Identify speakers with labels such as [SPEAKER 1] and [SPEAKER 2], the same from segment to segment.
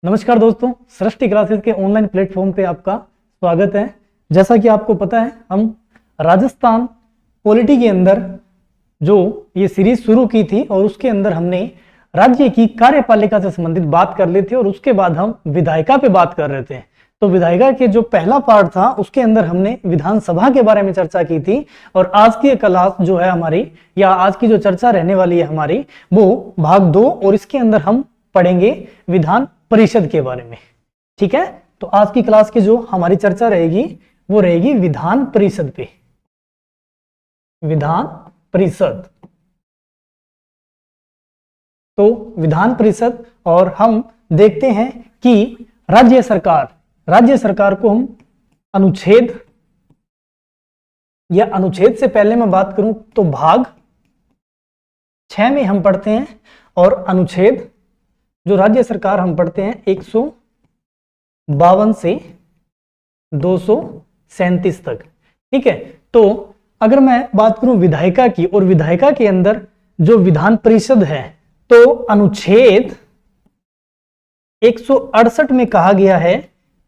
[SPEAKER 1] नमस्कार दोस्तों, सृष्टि क्लासेस के ऑनलाइन प्लेटफॉर्म पे आपका स्वागत है। जैसा कि आपको पता है, हम राजस्थान पॉलिटी के अंदर जो ये सीरीज शुरू की थी और उसके अंदर हमने राज्य की कार्यपालिका से संबंधित बात कर ली थी और उसके बाद हम विधायिका पे बात कर रहे थे। तो विधायिका के जो पहला पार्ट था उसके अंदर हमने विधानसभा के बारे में चर्चा की थी और आज की क्लास जो है हमारी, या आज की जो चर्चा रहने वाली है हमारी, वो भाग 2 और इसके अंदर हम पढ़ेंगे विधान परिषद के बारे में। ठीक है, तो आज की क्लास की जो हमारी चर्चा रहेगी वो रहेगी विधान परिषद पे। विधान परिषद, तो विधान परिषद, और हम देखते हैं कि राज्य सरकार को हम अनुच्छेद, या अनुच्छेद से पहले मैं बात करूं तो भाग 6 में हम पढ़ते हैं, और अनुच्छेद जो राज्य सरकार हम पढ़ते हैं 152 से 237 तक। ठीक है, तो अगर मैं बात करूं विधायिका की, और विधायिका के अंदर जो विधान परिषद है, तो अनुच्छेद 168 में कहा गया है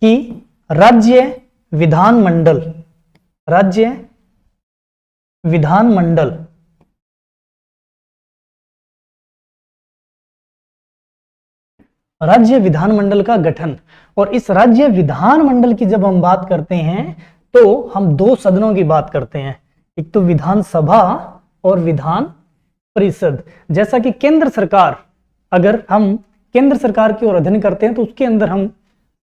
[SPEAKER 1] कि राज्य विधानमंडल राज्य विधानमंडल का गठन। और इस राज्य विधानमंडल की जब हम बात करते हैं तो हम 2 सदनों की बात करते हैं, एक तो विधानसभा और विधान परिषद। जैसा कि केंद्र सरकार, अगर हम केंद्र सरकार की ओर अध्ययन करते हैं तो उसके अंदर हम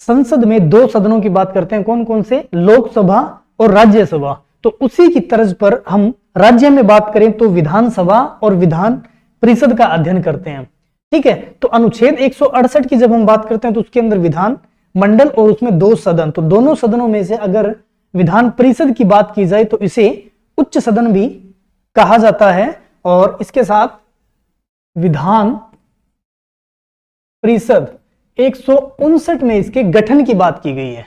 [SPEAKER 1] संसद में 2 सदनों की बात करते हैं, कौन कौन से? लोकसभा और राज्यसभा। तो उसी की तर्ज पर हम राज्य में बात करें तो विधानसभा और विधान परिषद का अध्ययन करते हैं। ठीक है, तो अनुच्छेद 168 की जब हम बात करते हैं तो उसके अंदर विधान मंडल और उसमें 2 सदन, तो दोनों सदनों में से अगर विधान परिषद की बात की जाए तो इसे उच्च सदन भी कहा जाता है। और इसके साथ विधान परिषद 159 में इसके गठन की बात की गई है,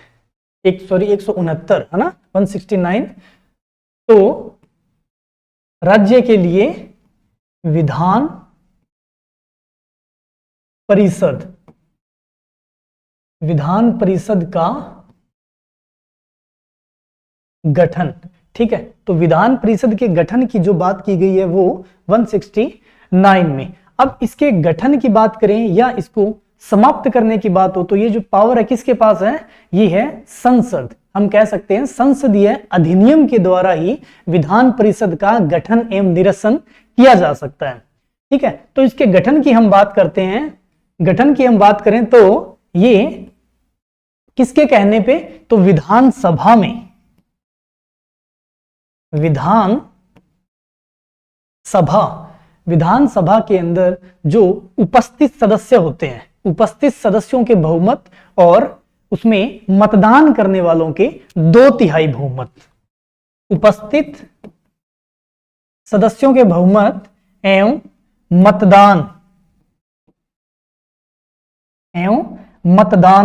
[SPEAKER 1] 169 है ना, 169। तो राज्य के लिए विधान परिषद का गठन। ठीक है, तो विधान परिषद के गठन की जो बात की गई है वो 169 में। अब इसके गठन की बात करें या इसको समाप्त करने की बात हो तो ये जो पावर है किसके पास है? ये है संसद। हम कह सकते हैं संसदीय अधिनियम के द्वारा ही विधान परिषद का गठन एवं निरसन किया जा सकता है। ठीक है, तो इसके गठन की हम बात करते हैं, गठन की हम बात करें तो ये किसके कहने पे? तो विधानसभा में, विधानसभा के अंदर जो उपस्थित सदस्य होते हैं, उपस्थित सदस्यों के बहुमत और उसमें मतदान करने वालों के 2/3 बहुमत, उपस्थित सदस्यों के बहुमत एवं मतदान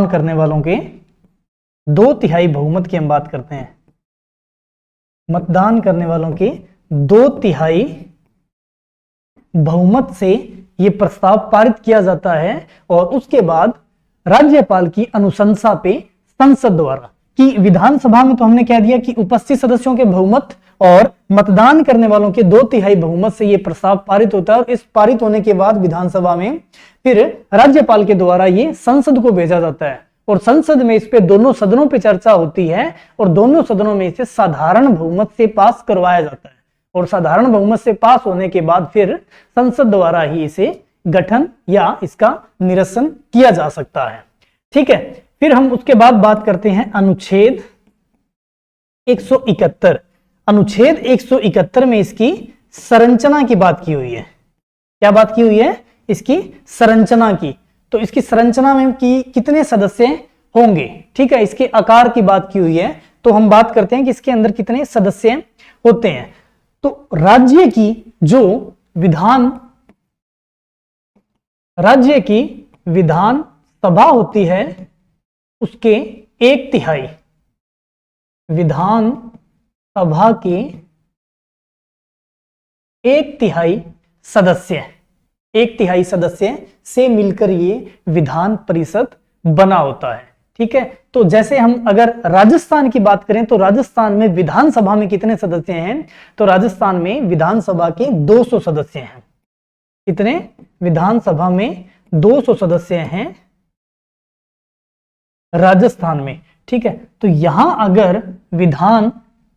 [SPEAKER 1] करने वालों के 2/3 बहुमत की हम बात करते हैं। मतदान करने वालों के 2/3 बहुमत से यह प्रस्ताव पारित किया जाता है और उसके बाद राज्यपाल की अनुशंसा पे संसद द्वारा, कि विधानसभा में तो हमने कह दिया कि उपस्थित सदस्यों के बहुमत और मतदान करने वालों के 2/3 बहुमत से यह प्रस्ताव पारित होता है, और इस पारित होने के बाद विधानसभा में फिर राज्यपाल के द्वारा ये संसद को भेजा जाता है, और संसद में इस पे दोनों सदनों पे चर्चा होती है और दोनों सदनों में इसे साधारण बहुमत से पास करवाया जाता है, और साधारण बहुमत से पास होने के बाद फिर संसद द्वारा ही इसे गठन या इसका निरसन किया जा सकता है। ठीक है, फिर हम उसके बाद बात करते हैं अनुच्छेद 171। अनुच्छेद 171 में इसकी संरचना की बात की हुई है। क्या बात की हुई है? इसकी संरचना की। तो इसकी संरचना में कि कितने सदस्य होंगे। ठीक है, इसके आकार की बात की हुई है, तो हम बात करते हैं कि इसके अंदर कितने सदस्य होते हैं। तो राज्य की विधान सभा होती है उसके 1/3, विधान सभा के 1/3 सदस्य से मिलकर ये विधान परिषद बना होता है। ठीक है, तो जैसे हम अगर राजस्थान की बात करें तो राजस्थान में विधानसभा में कितने सदस्य हैं? तो राजस्थान में विधानसभा के 200 सदस्य हैं। कितने? विधानसभा में 200 सदस्य हैं राजस्थान में। ठीक है, तो यहां अगर विधान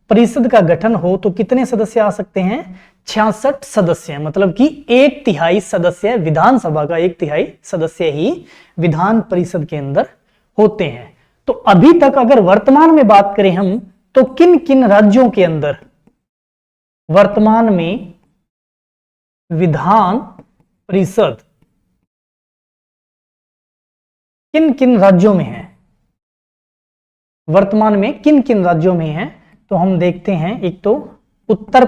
[SPEAKER 1] परिषद का गठन हो तो कितने सदस्य आ सकते हैं? 66 सदस्य, मतलब कि 1/3 सदस्य, विधानसभा का 1/3 सदस्य ही विधान परिषद के अंदर होते हैं। तो अभी तक अगर वर्तमान में बात करें हम, तो किन किन राज्यों के अंदर वर्तमान में विधान परिषद किन किन राज्यों में है? वर्तमान में किन किन राज्यों में है? तो हम देखते हैं, एक तो उत्तर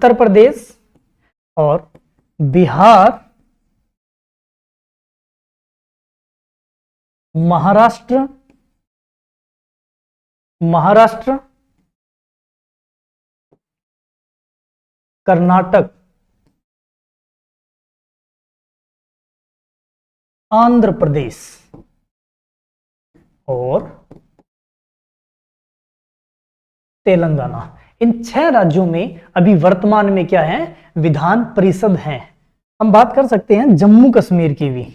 [SPEAKER 1] प्रदेश और बिहार, महाराष्ट्र, कर्नाटक, आंध्र प्रदेश और तेलंगाना। इन 6 राज्यों में अभी वर्तमान में क्या है? विधान परिषद है। हम बात कर सकते हैं जम्मू कश्मीर की भी।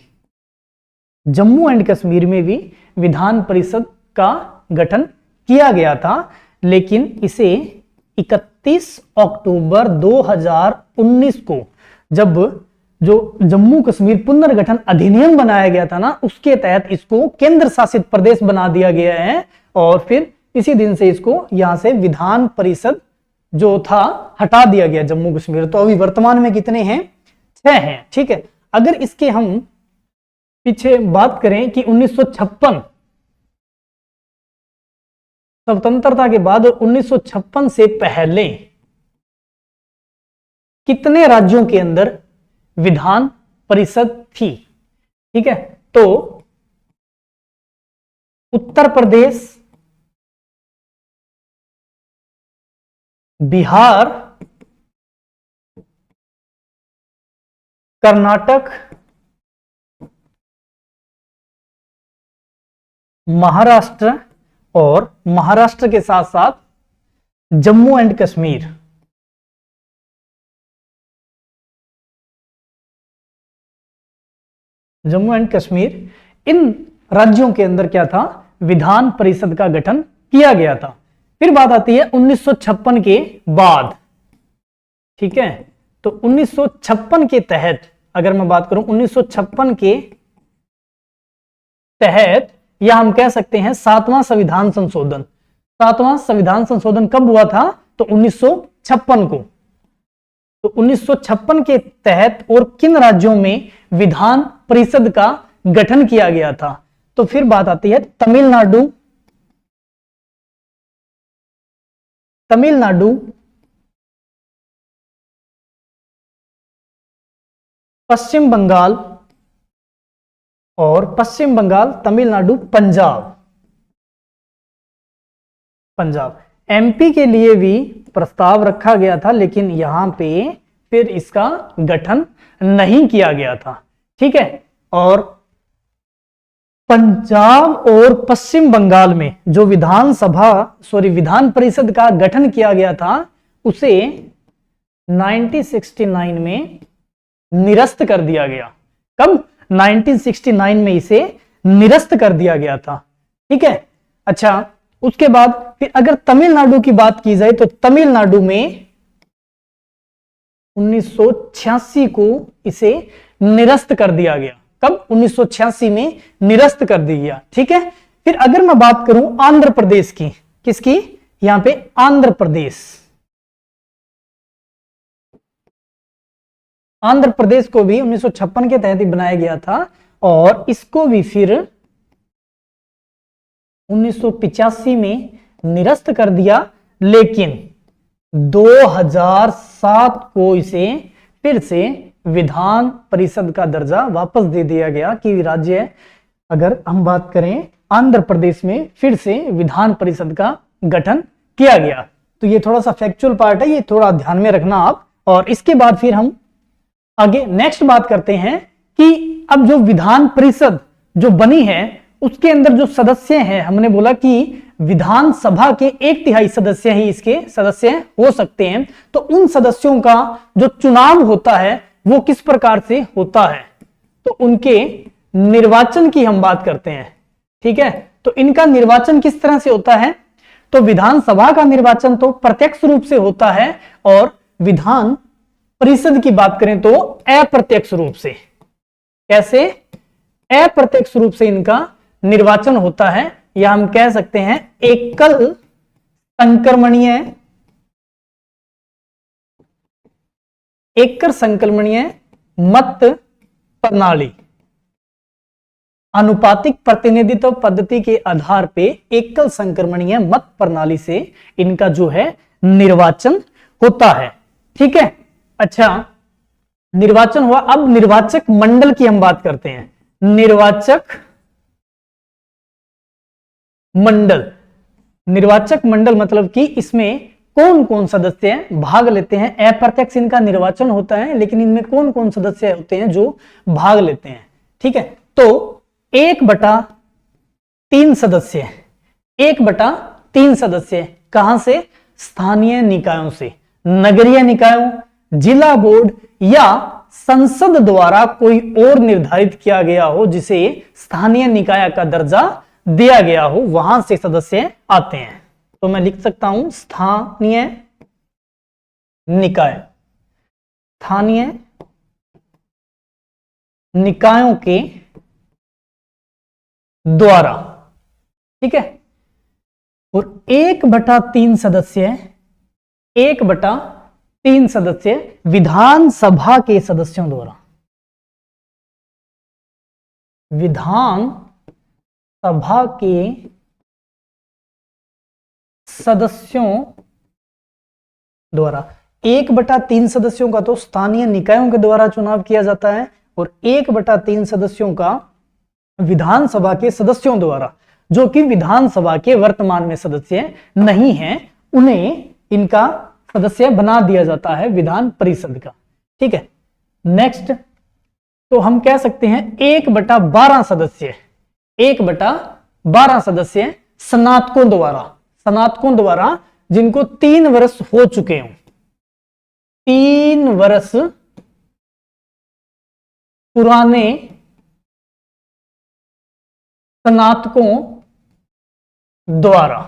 [SPEAKER 1] जम्मू एंड कश्मीर में भी विधान परिषद का गठन किया गया था, लेकिन इसे 31 अक्टूबर 2019 को जब जो जम्मू कश्मीर पुनर्गठन अधिनियम बनाया गया था ना, उसके तहत इसको केंद्र शासित प्रदेश बना दिया गया है और फिर इसी दिन से इसको यहां से विधान परिषद जो था हटा दिया गया जम्मू कश्मीर। तो अभी वर्तमान में कितने हैं? 6 हैं। ठीक है, अगर इसके हम पीछे बात करें कि 1956 स्वतंत्रता के बाद और 1956 से पहले कितने राज्यों के अंदर विधान परिषद थी? ठीक है, तो उत्तर प्रदेश, बिहार, कर्नाटक, महाराष्ट्र और महाराष्ट्र के साथ साथ जम्मू एंड कश्मीर। जम्मू एंड कश्मीर, इन राज्यों के अंदर क्या था? विधान परिषद का गठन किया गया था। फिर बात आती है 1956 के बाद। ठीक है, तो 1956 के तहत अगर मैं बात करूं, 1956 के तहत या हम कह सकते हैं 7वां संविधान संशोधन। 7वां संविधान संशोधन कब हुआ था? तो 1956 को। तो 1956 के तहत और किन राज्यों में विधान परिषद का गठन किया गया था? तो फिर बात आती है तमिलनाडु, पश्चिम बंगाल और पश्चिम बंगाल, तमिलनाडु, पंजाब। एमपी के लिए भी प्रस्ताव रखा गया था, लेकिन यहां पे फिर इसका गठन नहीं किया गया था। ठीक है, और पंजाब और पश्चिम बंगाल में जो विधान परिषद का गठन किया गया था, उसे 1969 में निरस्त कर दिया गया। कब? 1969 में इसे निरस्त कर दिया गया था। ठीक है, अच्छा, उसके बाद फिर अगर तमिलनाडु की बात की जाए तो तमिलनाडु में 1986 को इसे निरस्त कर दिया गया। कब? 1986 में निरस्त कर दिया गया। ठीक है, फिर अगर मैं बात करूं आंध्र प्रदेश की, किसकी? यहां पे आंध्र प्रदेश को भी 1956 के तहत ही बनाया गया था और इसको भी फिर 1985 में निरस्त कर दिया, लेकिन 2007 को इसे फिर से विधान परिषद का दर्जा वापस दे दिया गया कि राज्य, अगर हम बात करें आंध्र प्रदेश में फिर से विधान परिषद का गठन किया गया। तो ये थोड़ा सा फैक्चुअल पार्ट है, ये थोड़ा ध्यान में रखना आप। और इसके बाद फिर हम आगे नेक्स्ट बात करते हैं कि अब जो विधान परिषद जो बनी है उसके अंदर जो सदस्य हैं, हमने बोला कि विधानसभा के 1/3 सदस्य ही इसके सदस्य हो सकते हैं। तो उन सदस्यों का जो चुनाव होता है वो किस प्रकार से होता है, तो उनके निर्वाचन की हम बात करते हैं। ठीक है, तो इनका निर्वाचन किस तरह से होता है, तो विधानसभा का निर्वाचन तो प्रत्यक्ष रूप से होता है और विधान परिषद की बात करें तो अप्रत्यक्ष रूप से। कैसे? अप्रत्यक्ष रूप से इनका निर्वाचन होता है, या हम कह सकते हैं एकल संक्रमणीय मत प्रणाली, अनुपातिक प्रतिनिधित्व पद्धति के आधार पे एकल संक्रमणीय मत प्रणाली से इनका जो है निर्वाचन होता है। ठीक है, अच्छा निर्वाचन हुआ। अब निर्वाचक मंडल की हम बात करते हैं। निर्वाचक मंडल मतलब कि इसमें कौन कौन सदस्य भाग लेते हैं। अप्रत्यक्ष इनका निर्वाचन होता है, लेकिन इनमें कौन कौन सदस्य होते हैं जो भाग लेते हैं। ठीक है, तो 1/3 सदस्य, 1/3 सदस्य कहां से? स्थानीय निकायों से, नगरीय निकायों, जिला बोर्ड या संसद द्वारा कोई और निर्धारित किया गया हो जिसे स्थानीय निकाय का दर्जा दिया गया हो, वहां से सदस्य आते हैं। तो मैं लिख सकता हूं स्थानीय निकाय, स्थानीय निकायों के द्वारा। ठीक है, और 1/3 सदस्य, 1/3 सदस्य विधानसभा के सदस्यों द्वारा, विधानसभा के सदस्यों द्वारा। 1/3 सदस्यों का तो स्थानीय निकायों के द्वारा चुनाव किया जाता है और 1/3 सदस्यों का विधानसभा के सदस्यों द्वारा, जो कि विधानसभा के वर्तमान में सदस्य नहीं हैं, उन्हें इनका सदस्य बना दिया जाता है विधान परिषद का। ठीक है, नेक्स्ट तो हम कह सकते हैं 1/12 सदस्य, 1/12 सदस्य स्नातकों द्वारा, जिनको 3 वर्ष हो चुके हों, 3 वर्ष पुराने स्नातकों द्वारा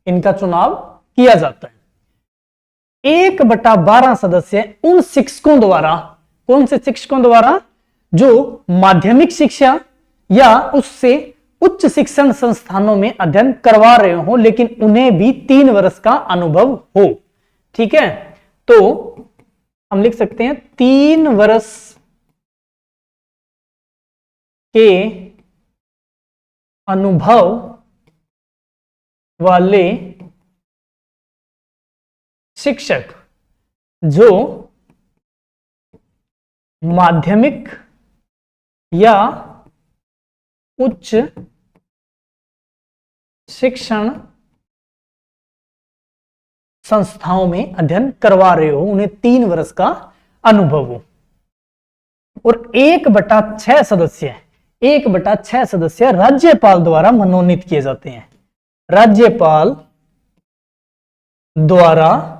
[SPEAKER 1] इनका चुनाव किया जाता है। 1/12 सदस्य उन शिक्षकों द्वारा, कौन से शिक्षकों द्वारा? जो माध्यमिक शिक्षा या उससे उच्च शिक्षण संस्थानों में अध्ययन करवा रहे हो, लेकिन उन्हें भी 3 वर्ष का अनुभव हो। ठीक है, तो हम लिख सकते हैं 3 वर्ष के अनुभव वाले शिक्षक जो माध्यमिक या उच्च शिक्षण संस्थाओं में अध्ययन करवा रहे हो, उन्हें 3 वर्ष का अनुभव हो। और 1/6 सदस्य, 1/6 सदस्य राज्यपाल द्वारा मनोनीत किए जाते हैं। राज्यपाल द्वारा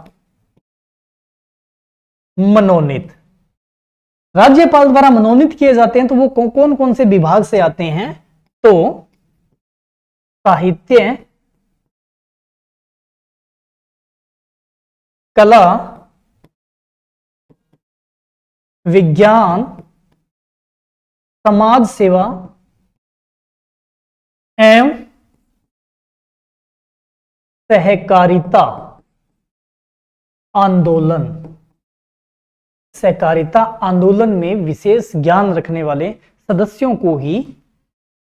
[SPEAKER 1] मनोनीत, राज्यपाल द्वारा मनोनीत किए जाते हैं। तो वो कौन कौन से विभाग से आते हैं? तो साहित्य, कला, विज्ञान, समाज सेवा एवं सहकारिता आंदोलन, सहकारिता आंदोलन में विशेष ज्ञान रखने वाले सदस्यों को ही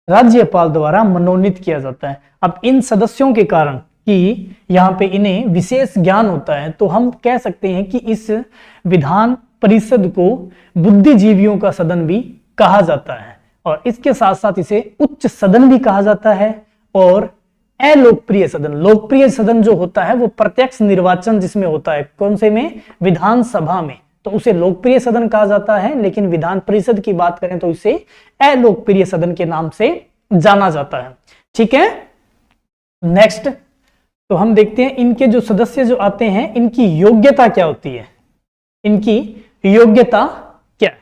[SPEAKER 1] राज्यपाल द्वारा मनोनीत किया जाता है। अब इन सदस्यों के कारण कि यहाँ पे इन्हें विशेष ज्ञान होता है, तो हम कह सकते हैं कि इस विधान परिषद को बुद्धिजीवियों का सदन भी कहा जाता है, और इसके साथ साथ इसे उच्च सदन भी कहा जाता है। और अलोकप्रिय सदन, लोकप्रिय सदन जो होता है वो प्रत्यक्ष निर्वाचन जिसमें होता है, कौन से में? विधानसभा में, तो उसे लोकप्रिय सदन कहा जाता है, लेकिन विधान परिषद की बात करें तो इसे अलोकप्रिय सदन के नाम से जाना जाता है। ठीक है, नेक्स्ट तो हम देखते हैं इनके जो सदस्य जो आते हैं इनकी योग्यता क्या होती है। इनकी योग्यता क्या है?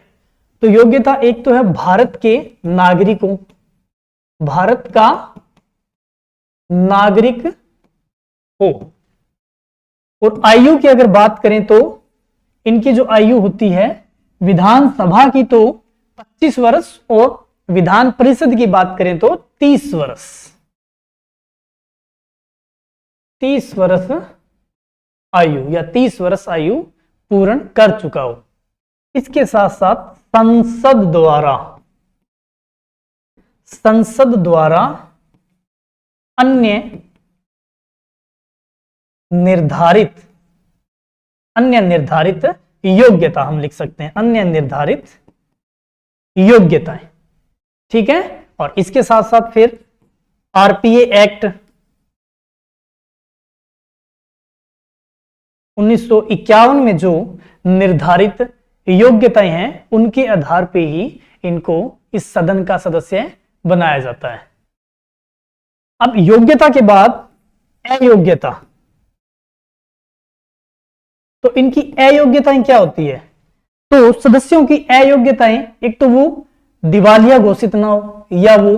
[SPEAKER 1] तो योग्यता एक तो है भारत के नागरिकों, भारत का नागरिक हो, और आयु की अगर बात करें तो इनकी जो आयु होती है विधानसभा की तो 25 वर्ष और विधान परिषद की बात करें तो 30 वर्ष, 30 वर्ष आयु या 30 वर्ष आयु पूर्ण कर चुका हो। इसके साथ साथ संसद द्वारा अन्य निर्धारित योग्यता हम लिख सकते हैं, अन्य निर्धारित योग्यताएं। ठीक है, और इसके साथ साथ फिर आरपीए एक्ट 1951 में जो निर्धारित योग्यताएं हैं उनके आधार पे ही इनको इस सदन का सदस्य बनाया जाता है। अब योग्यता के बाद अयोग्यता, तो इनकी अयोग्यताएं क्या होती है? तो सदस्यों की अयोग्यताएं एक तो वो दिवालिया घोषित ना हो, या वो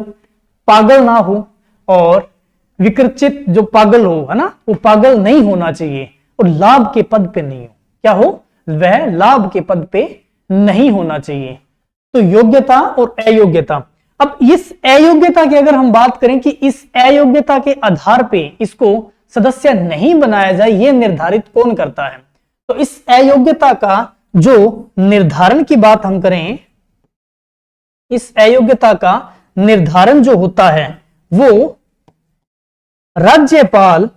[SPEAKER 1] पागल ना हो, और विकृचित जो पागल हो, है ना, वो पागल नहीं होना चाहिए, और लाभ के पद पे नहीं हो। क्या हो? वह लाभ के पद पे नहीं होना चाहिए। तो योग्यता और अयोग्यता। अब इस अयोग्यता की अगर हम बात करें कि इस अयोग्यता के आधार पे इसको सदस्य नहीं बनाया जाए, यह निर्धारित कौन करता है? तो इस अयोग्यता का जो निर्धारण की बात हम करें, इस अयोग्यता का निर्धारण जो होता है वो राज्यपाल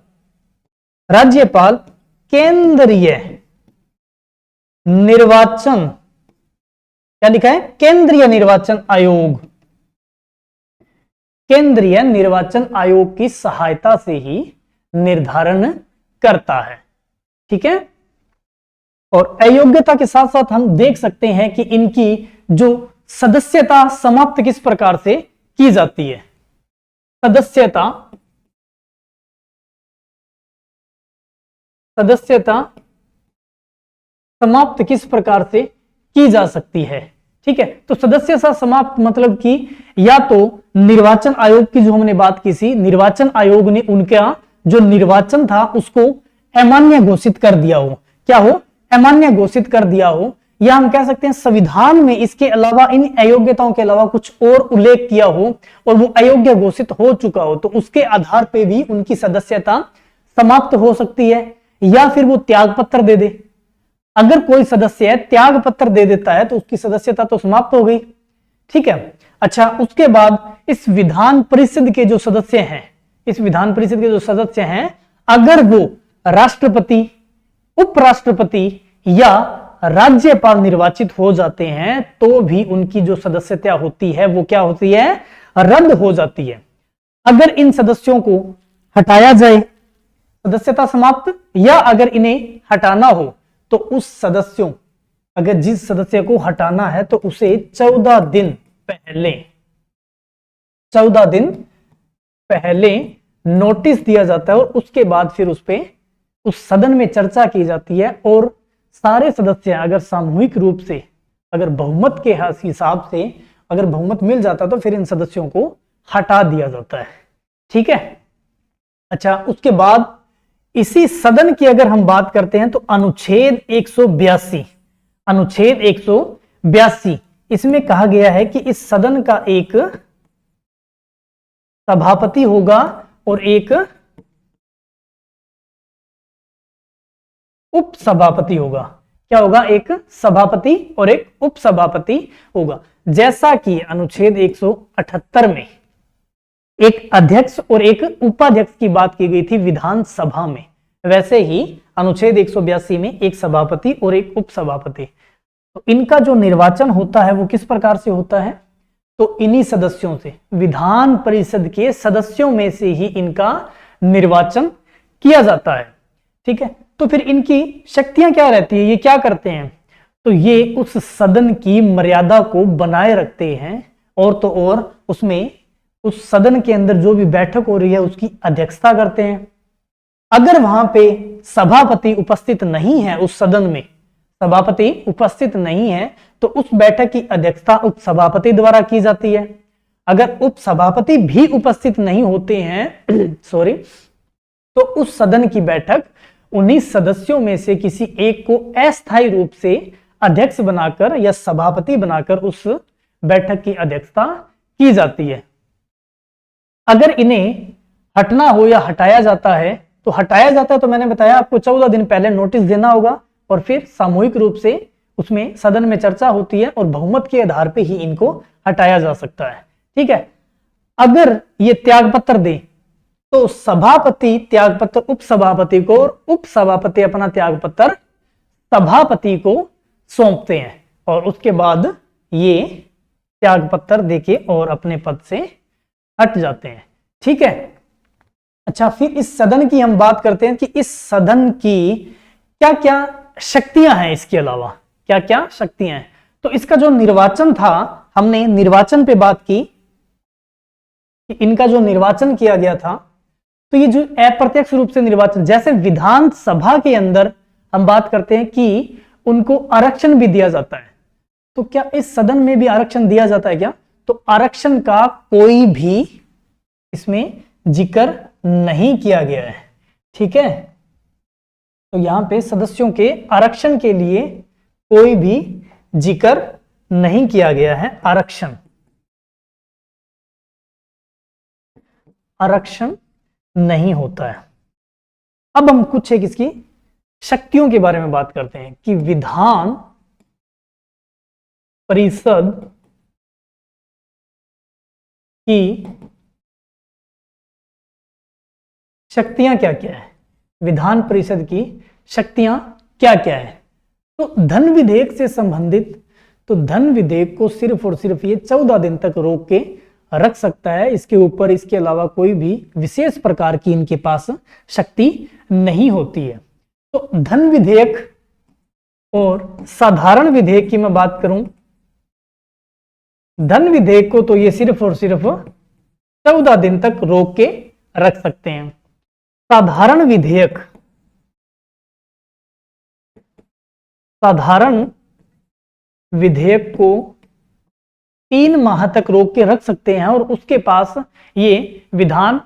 [SPEAKER 1] केंद्रीय निर्वाचन, क्या लिखा है? केंद्रीय निर्वाचन आयोग, केंद्रीय निर्वाचन आयोग की सहायता से ही निर्धारण करता है। ठीक है, और अयोग्यता के साथ साथ हम देख सकते हैं कि इनकी जो सदस्यता समाप्त किस प्रकार से की जाती है। सदस्यता समाप्त किस प्रकार से की जा सकती है। ठीक है, तो सदस्यता समाप्त मतलब कि या तो निर्वाचन आयोग की जो हमने बात की थी, निर्वाचन आयोग ने उनका जो निर्वाचन था उसको अमान्य घोषित कर दिया हो। क्या हो? अमान्य घोषित कर दिया हो, या हम कह सकते हैं संविधान में इसके अलावा, इन अयोग्यताओं के अलावा कुछ और उल्लेख किया हो और वो अयोग्य घोषित हो चुका हो, तो उसके आधार पे भी उनकी सदस्यता समाप्त हो सकती है, या फिर वो त्याग पत्र दे दे। अगर कोई सदस्य त्याग पत्र दे देता है तो उसकी सदस्यता तो समाप्त हो गई। ठीक है, अच्छा, उसके बाद इस विधान परिषद के जो सदस्य हैं, इस विधान परिषद के जो सदस्य हैं, अगर वो राष्ट्रपति, उपराष्ट्रपति या राज्यपाल निर्वाचित हो जाते हैं तो भी उनकी जो सदस्यता होती है वो क्या होती है? रद्द हो जाती है। अगर इन सदस्यों को हटाया जाए, सदस्यता समाप्त, या अगर इन्हें हटाना हो तो उस सदस्यों, अगर जिस सदस्य को हटाना है तो उसे 14 दिन पहले नोटिस दिया जाता है, और उसके बाद फिर उस पे उस सदन में चर्चा की जाती है, और सारे सदस्य अगर सामूहिक रूप से, अगर बहुमत के हिसाब से अगर बहुमत मिल जाता तो फिर इन सदस्यों को हटा दिया जाता है। ठीक है, अच्छा, उसके बाद इसी सदन की अगर हम बात करते हैं तो अनुच्छेद 182 इसमें कहा गया है कि इस सदन का एक सभापति होगा और एक उपसभापति होगा। क्या होगा? एक सभापति और एक उपसभापति होगा। जैसा कि अनुच्छेद 178 में एक अध्यक्ष और एक उपाध्यक्ष की बात की गई थी विधानसभा में, वैसे ही अनुच्छेद 182 में एक सभापति और एक उपसभापति। तो इनका जो निर्वाचन होता है वो किस प्रकार से होता है? तो इन्हीं सदस्यों से, विधान परिषद के सदस्यों में से ही इनका निर्वाचन किया जाता है। ठीक है, तो फिर इनकी शक्तियां क्या रहती है, ये क्या करते हैं? तो ये उस सदन की मर्यादा को बनाए रखते हैं, और तो और उसमें उस सदन के अंदर जो भी बैठक हो रही है उसकी अध्यक्षता करते हैं। अगर वहां पे सभापति उपस्थित नहीं है, उस सदन में सभापति उपस्थित नहीं है, तो उस बैठक की अध्यक्षता उप सभापति द्वारा की जाती है। अगर उप सभापति भी उपस्थित नहीं होते हैं सॉरी, तो उस सदन की बैठक उन्हीं सदस्यों में से किसी एक को अस्थायी रूप से अध्यक्ष बनाकर या सभापति बनाकर उस बैठक की अध्यक्षता की जाती है। अगर इन्हें हटना हो या हटाया जाता है, तो हटाया जाता है तो मैंने बताया आपको 14 दिन पहले नोटिस देना होगा, और फिर सामूहिक रूप से उसमें सदन में चर्चा होती है और बहुमत के आधार पे ही इनको हटाया जा सकता है। ठीक है। अगर ये त्यागपत्र दे तो सभापति त्यागपत्र उप सभापति को, और उप सभापति अपना त्यागपत्र सभापति को सौंपते हैं, और उसके बाद ये त्यागपत्र देके और अपने पद से हट जाते हैं। ठीक है। अच्छा, फिर इस सदन की हम बात करते हैं कि इस सदन की क्या क्या शक्तियां हैं, इसके अलावा क्या क्या शक्तियां हैं। तो इसका जो निर्वाचन था, हमने निर्वाचन पे बात की कि इनका जो निर्वाचन किया गया था, तो ये जो अप्रत्यक्ष रूप से निर्वाचन, जैसे विधानसभा के अंदर हम बात करते हैं कि उनको आरक्षण भी दिया जाता है, तो क्या इस सदन में भी आरक्षण दिया जाता है क्या? तो आरक्षण का कोई भी इसमें जिक्र नहीं किया गया है। ठीक है। तो यहां पे सदस्यों के आरक्षण के लिए कोई भी जिक्र नहीं किया गया है। आरक्षण नहीं होता है। अब हम कुछ एक इसकी शक्तियों के बारे में बात करते हैं कि विधान परिषद की शक्तियां क्या क्या है। विधान परिषद की शक्तियां क्या क्या है। तो धन विधेयक से संबंधित, तो धन विधेयक को सिर्फ और सिर्फ ये 14 दिन तक रोक के रख सकता है। इसके ऊपर इसके अलावा कोई भी विशेष प्रकार की इनके पास शक्ति नहीं होती है। तो धन विधेयक और साधारण विधेयक की मैं बात करूं, धन विधेयक को तो ये सिर्फ और सिर्फ 14 दिन तक रोक के रख सकते हैं। साधारण विधेयक को 3 माह तक रोक के रख सकते हैं, और उसके पास ये विधान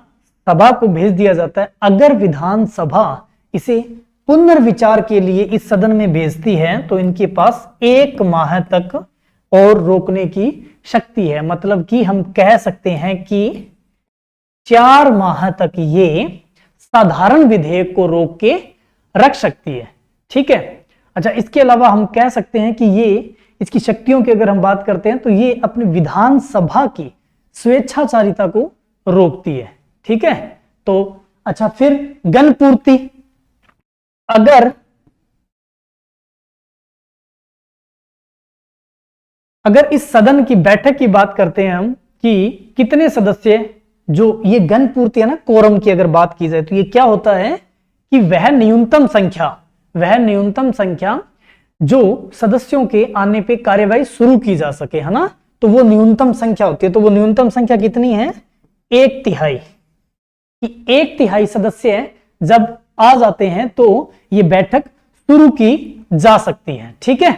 [SPEAKER 1] सभा को भेज दिया जाता है। अगर विधानसभा इसे पुनर्विचार के लिए इस सदन में भेजती है, तो इनके पास 1 माह तक और रोकने की शक्ति है। मतलब कि हम कह सकते हैं कि 4 माह तक ये साधारण विधेयक को रोक के रख सकती है। ठीक है। अच्छा, इसके अलावा हम कह सकते हैं कि ये इसकी शक्तियों की अगर हम बात करते हैं, तो ये अपनी विधानसभा की स्वेच्छाचारिता को रोकती है। ठीक है। तो अच्छा, फिर गणपूर्ति, अगर इस सदन की बैठक की बात करते हैं हम कि कितने सदस्य, जो ये गणपूर्ति है ना, कोरम की अगर बात की जाए, तो ये क्या होता है कि वह न्यूनतम संख्या जो सदस्यों के आने पे कार्यवाही शुरू की जा सके, है ना, तो वो न्यूनतम संख्या होती है। तो वो न्यूनतम संख्या कितनी है? 1/3। कि 1/3 सदस्य जब आ जाते हैं तो ये बैठक शुरू की जा सकती है। ठीक है।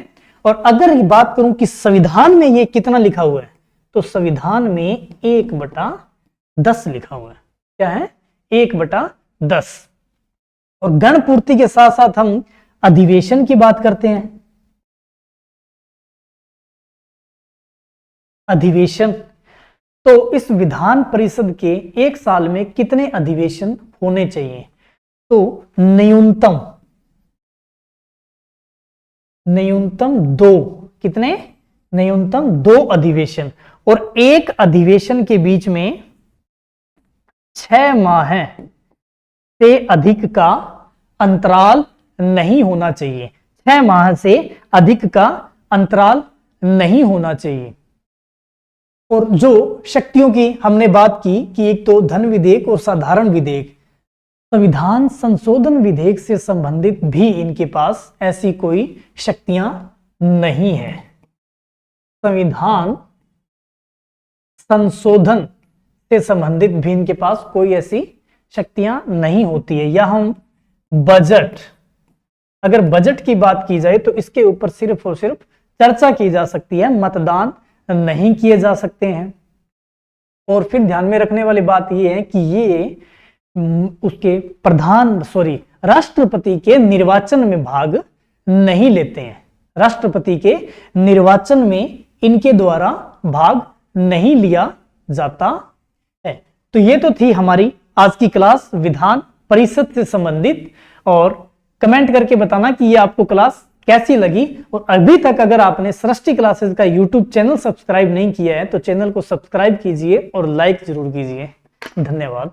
[SPEAKER 1] और अगर बात करूं कि संविधान में ये कितना लिखा हुआ है, तो संविधान में 1/10 लिखा हुआ है। क्या है? 1/10। और गणपूर्ति के साथ साथ हम अधिवेशन की बात करते हैं। अधिवेशन, तो इस विधान परिषद के 1 साल में कितने अधिवेशन होने चाहिए? तो न्यूनतम 2। कितने? न्यूनतम 2 अधिवेशन। और एक अधिवेशन के बीच में 6 माह से अधिक का अंतराल नहीं होना चाहिए। 6 माह से अधिक का अंतराल नहीं होना चाहिए। और जो शक्तियों की हमने बात की कि एक तो धन विधेयक और साधारण विधेयक, संविधान संशोधन विधेयक से संबंधित भी इनके पास ऐसी कोई शक्तियां नहीं है। संविधान संशोधन से संबंधित भी इनके पास कोई ऐसी शक्तियां नहीं होती है। या हम बजट, अगर बजट की बात की जाए तो इसके ऊपर सिर्फ और सिर्फ चर्चा की जा सकती है, मतदान नहीं किए जा सकते हैं। और फिर ध्यान में रखने वाली बात यह है कि ये उसके राष्ट्रपति के निर्वाचन में भाग नहीं लेते हैं। राष्ट्रपति के निर्वाचन में इनके द्वारा भाग नहीं लिया जाता है। तो ये तो थी हमारी आज की क्लास विधान परिषद से संबंधित। और कमेंट करके बताना कि ये आपको क्लास कैसी लगी। और अभी तक अगर आपने सृष्टि क्लासेस का यूट्यूब चैनल सब्सक्राइब नहीं किया है तो चैनल को सब्सक्राइब कीजिए और लाइक जरूर कीजिए। धन्यवाद।